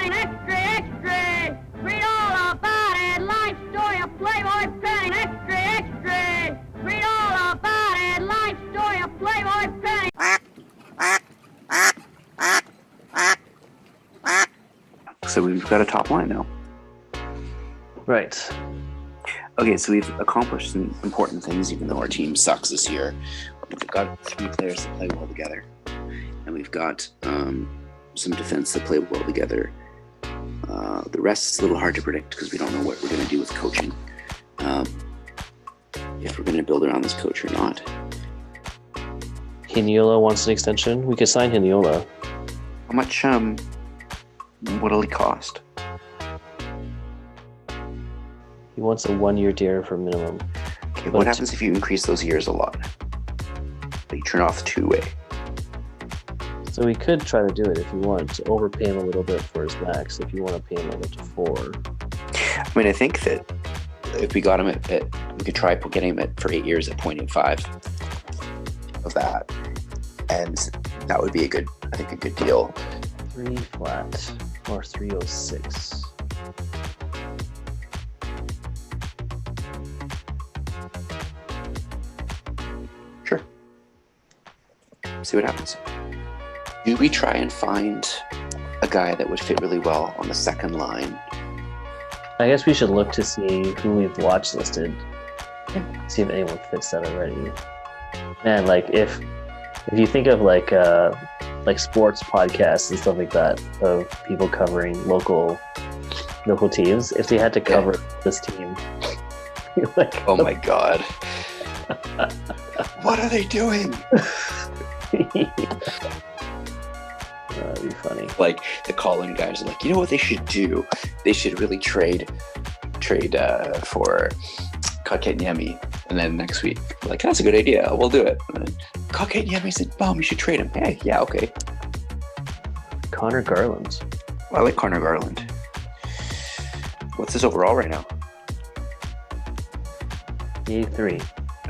penny, extra, extra. Read all about it. Life story of Playboy penny, extra, extra. Read all about it. Life story of Playboy penny. So we've got a top line now. Right. Okay, so we've accomplished some important things, even though our team sucks this year. We've got 3 players that play well together, and we've got some defense that play well together. The rest is a little hard to predict because we don't know what we're going to do with coaching. If we're going to build around this coach or not. Hiniola wants an extension. We could sign Hiniola. How much? What'll he cost? He wants a 1-year deal for minimum. Okay, what happens if you increase those years a lot? But you turn off the 2-way. So we could try to do it if you want to overpay him a little bit for his max. If you want to pay him like up to 4. I mean, I think that if we got him at we could try getting him for 8 years at 0.85 of that, and that would be a good deal. 3 flat or 306. Sure. See what happens. Do we try and find a guy that would fit really well on the second line? I guess we should look to see who we've watch listed. See if anyone fits that already. Man, like if you think of like sports podcasts and stuff like that of people covering local teams, if they had to cover this team, like, oh my god, what are they doing? That'd be funny. Like the call-in guys are like, you know what they should do? They should really trade for Kotkaniemi, and then next week, like, that's a good idea. We'll do it. And then Kotkaniemi said, "Boom, you should trade him." Hey, yeah, okay. Connor Garland. I like Connor Garland. What's his overall right now? 83.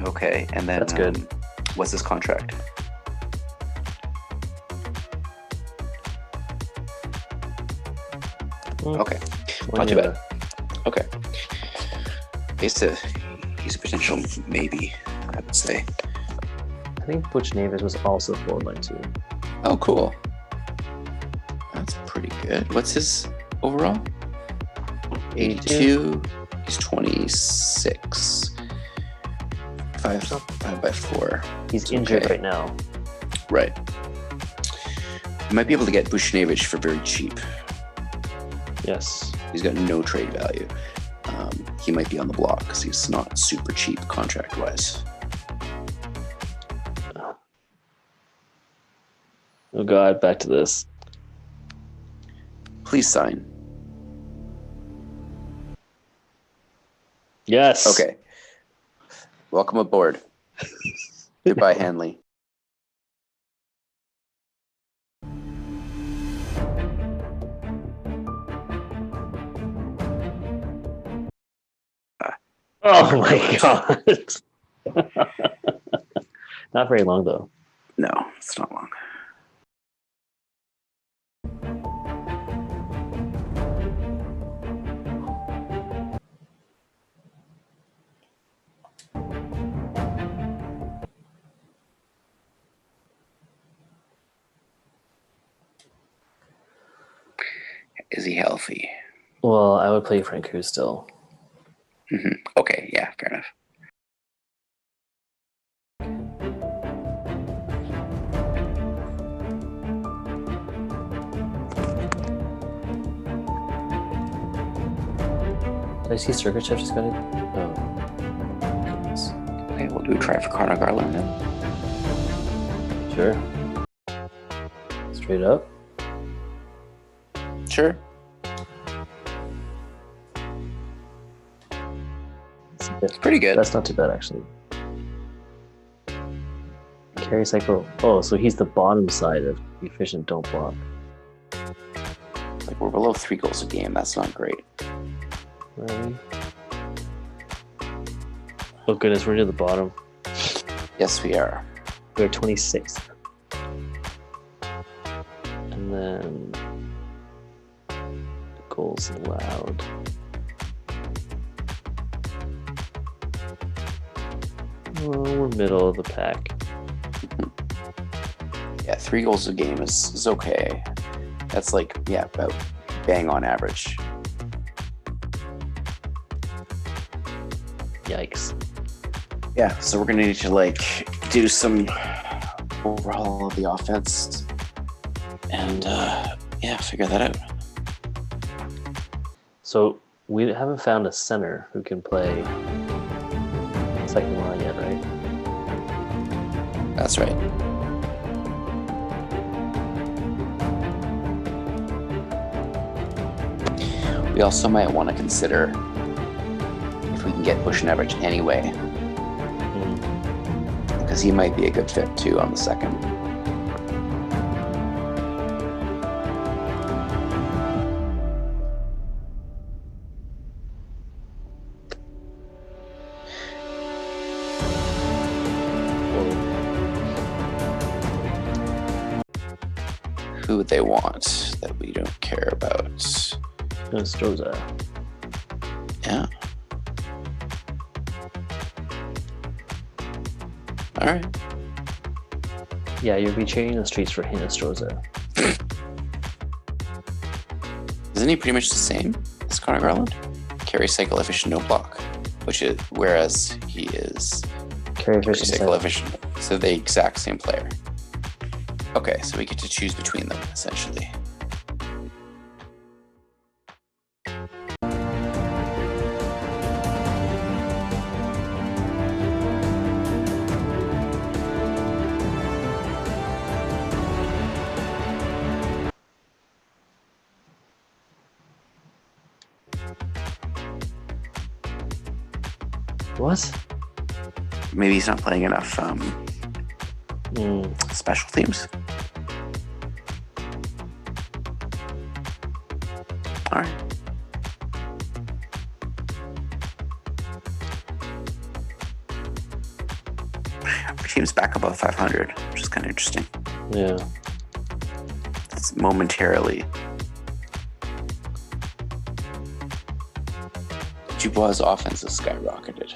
Okay, and then that's good. What's his contract? Okay, not too bad. Okay, he's a potential maybe, I would say. I think Butch Navis was also forward line too. Oh, cool. That's pretty good. What's his overall? 82. He's 26. 5 by 4. He's injured right now. Right. You might be able to get Buchnevich for very cheap. Yes. He's got no trade value. He might be on the block because he's not super cheap contract-wise. Oh God, back to this. Please sign. Yes. Okay. Welcome aboard. Goodbye, Hanley. Oh my God. Not very long though. No, it's not long. Is he healthy? Well, I would play Frank Cruz still. Mm-hmm. Okay, yeah, fair enough. Did I see Sergachev just got it? Oh. Goodness. Okay, we'll do a try for Connor Garland then. Sure. Straight up. Sure. It's pretty good. That's not too bad, actually. Carry cycle. Oh, so he's the bottom side of efficient don't block. Like, we're below 3 goals a game. That's not great. Really? Oh goodness, we're near the bottom. Yes, we are. We're 26th. And then goals allowed. Oh, we're middle of the pack. Yeah, 3 goals a game is okay. That's like, yeah, about bang on average. Yikes. Yeah, so we're gonna need to like do some overhaul of the offense and figure that out. So we haven't found a center who can play second line yet, right? That's right. We also might want to consider if we can get Buchnevich anyway, because he might be a good fit too on the second. Who would they want that we don't care about? Zurda. Yeah. All right. Yeah, you'll be trading the streets for Zurda. Isn't he pretty much the same as Connor Garland? Carry, cycle, efficient, no block. Whereas he is Carry efficient, cycle, efficient. So the exact same player. Okay, so we get to choose between them, essentially. What? Maybe he's not playing enough special teams. All right. Our team's back above 500, which is kind of interesting. Yeah. It's momentarily. Dubois' offense has skyrocketed.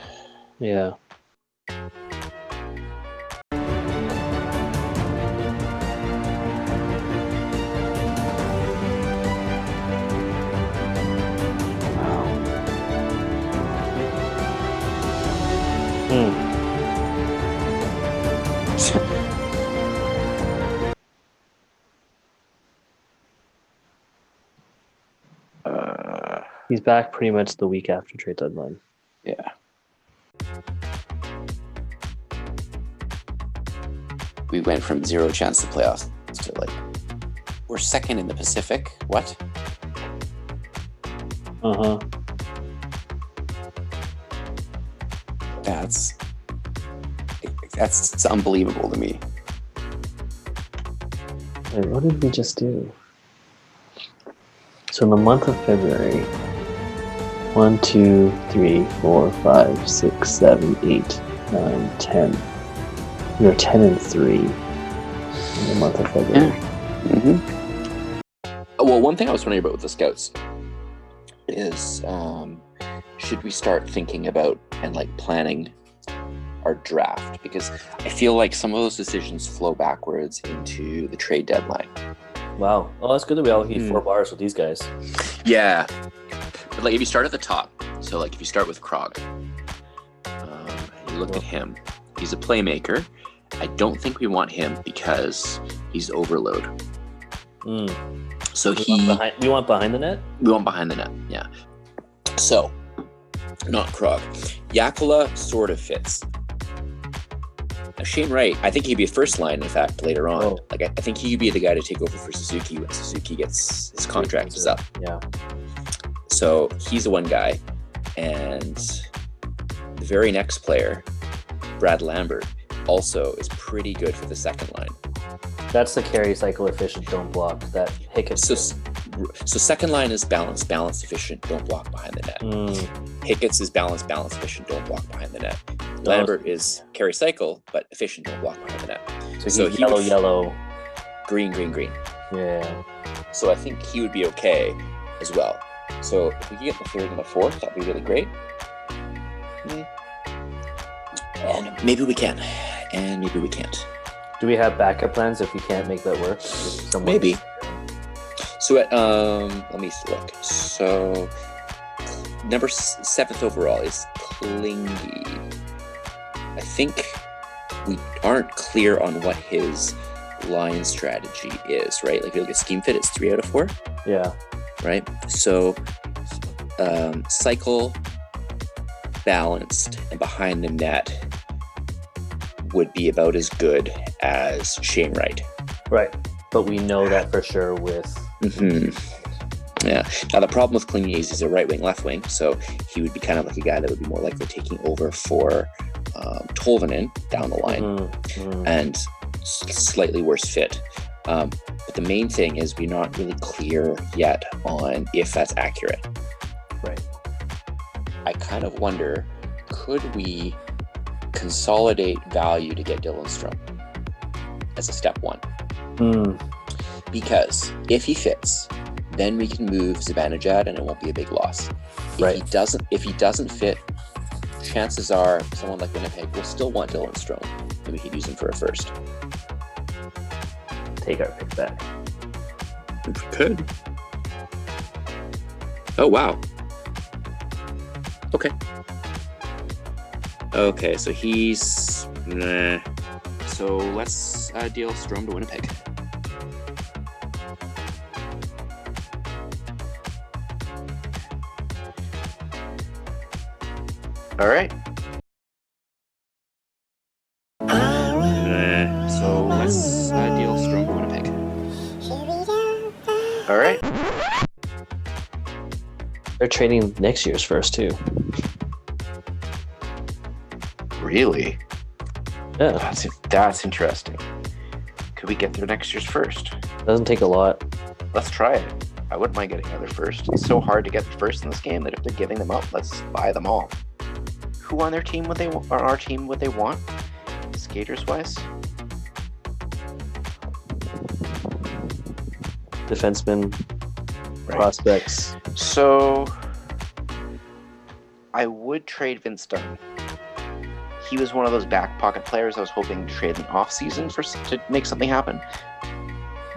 Yeah. He's back pretty much the week after trade deadline. Yeah. We went from 0 chance to playoffs to like, we're second in the Pacific. What? Uh-huh. That's unbelievable to me. Wait, what did we just do? So in the month of February, 1, 2, 3, 4, 5, 6, 7, 8, 9, 10. We were 10-3 in the month of February. Mm-hmm. Well, one thing I was wondering about with the scouts is, should we start thinking about and like planning our draft? Because I feel like some of those decisions flow backwards into the trade deadline. Wow. Oh, that's good that we all hit 4 bars with these guys. Yeah. But like if you start at the top, so like if you start with Krog, you look at him, he's a playmaker. I don't think we want him because he's overload. So we want behind the net? We want behind the net, yeah. So, not Krog. Yakula sort of fits. Now, Shane Wright, I think he'd be a first line, in fact, later on. Oh. Like I think he could be the guy to take over for Suzuki when Suzuki gets his contract is up. Yeah. So he's the one guy. And the very next player, Brad Lambert, also is pretty good for the second line. That's the carry, cycle, efficient, don't block. That Hickett. So second line is balanced, efficient, don't block behind the net. Hickett's is balanced, efficient, don't block behind the net. Lambert is carry, cycle, but efficient, don't block behind the net. So he's yellow. Green. Yeah. So I think he would be okay as well. So if we can get the third and the fourth, that'd be really great. And maybe we can. And maybe we can't. Do we have backup plans if we can't make that work? Maybe. So let me look. So number 7th overall is Klingy. I think we aren't clear on what his line strategy is, right? Like if you look at scheme fit, it's 3 out of 4. Yeah. Right? So cycle, balanced, and behind the net would be about as good as Shane Wright. Right. But we know that for sure with... Yeah. Now, the problem with Klingy is he's a right wing, left wing, so he would be kind of like a guy that would be more likely taking over for Tolvanen down the line, and slightly worse fit. But the main thing is we're not really clear yet on if that's accurate. Right. I kind of wonder, could we consolidate value to get Dylan Strome as a step one? Because if he fits, then we can move Zibanejad and it won't be a big loss. If he doesn't fit, chances are someone like Winnipeg will still want Dylan Strome, and we could use him for a first. Take our pick back. If we could. Oh, wow. Okay, so he's... So let's deal Strome to Winnipeg. All right. So let's deal Strome to Winnipeg. All right. They're trading next year's first too. Really? Yeah. That's interesting. Could we get their next year's first? Doesn't take a lot. Let's try it. I wouldn't mind getting another first. It's so hard to get the first in this game that if they're giving them up, let's buy them all. Who on their team would they on our team would they want? Skaters wise? Defensemen, prospects. So I would trade Vince Dunn. He was one of those back pocket players I was hoping to trade in the off season to make something happen.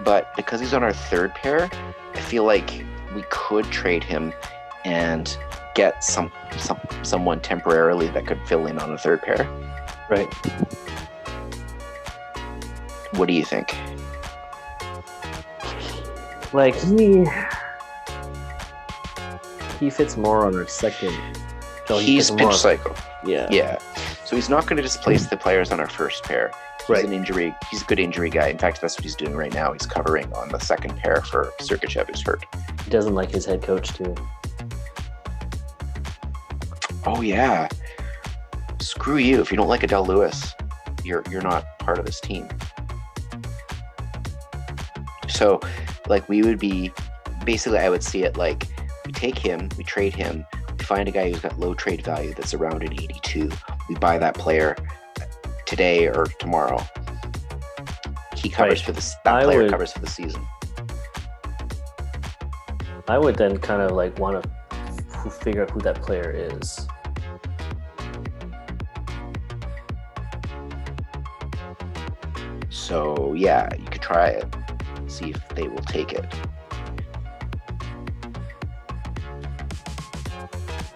But because he's on our third pair, I feel like we could trade him and get someone temporarily that could fill in on a third pair. Right. What do you think? Like he fits more on our second. No, he's pinch cycle. Yeah. Yeah. So he's not going to displace the players on our first pair. He's He's a good injury guy. In fact, that's what he's doing right now. He's covering on the second pair for Sergachev, who's hurt. He doesn't like his head coach too. Oh yeah. Screw you. If you don't like Adele Lewis, you're not part of this team. So, like, we would be basically, I would see it like we take him, we trade him, we find a guy who's got low trade value that's around an 82. We buy that player today or tomorrow. He covers for this. That player covers for the season. I would then kind of like want to figure out who that player is. So yeah, you could try it. See if they will take it.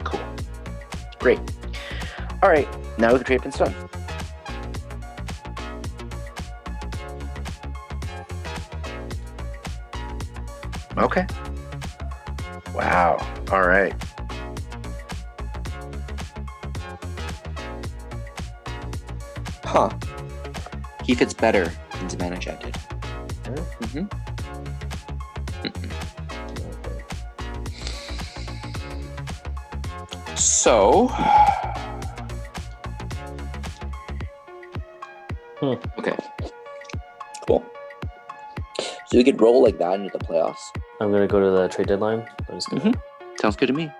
Cool. Great. All right, now the trade has been done. Okay. Wow. All right. Huh. He fits better than Zibanejad did. Mm-hmm. So, okay, cool. So we could roll like that into the playoffs. I'm gonna go to the trade deadline. Sounds good to me.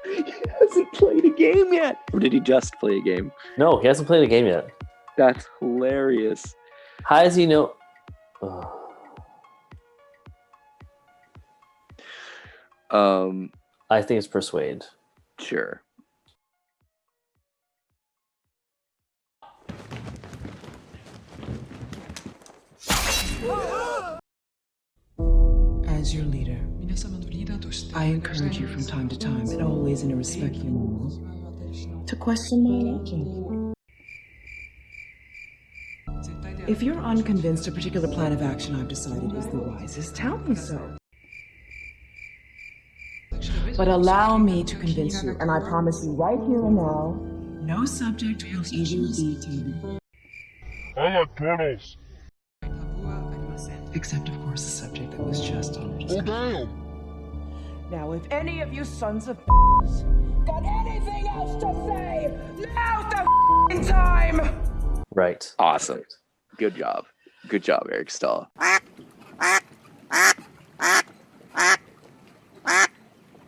He hasn't played a game yet. Or did he just play a game? No, he hasn't played a game yet. That's hilarious. How does he know? I think it's persuade. Sure. As your leader, I encourage you from time to time, and always in a respectful manner, to question my logic. If you're unconvinced a particular plan of action I've decided is the wisest, tell me so. But allow me to convince you, and I promise you right here and now, no subject will ever be taboo. I like turtles. Except, of course, the subject that was just on discussion. Damn. Now, if any of you sons of got anything else to say, now's the time! Right. Awesome. Good job. Good job, Eric Stahl.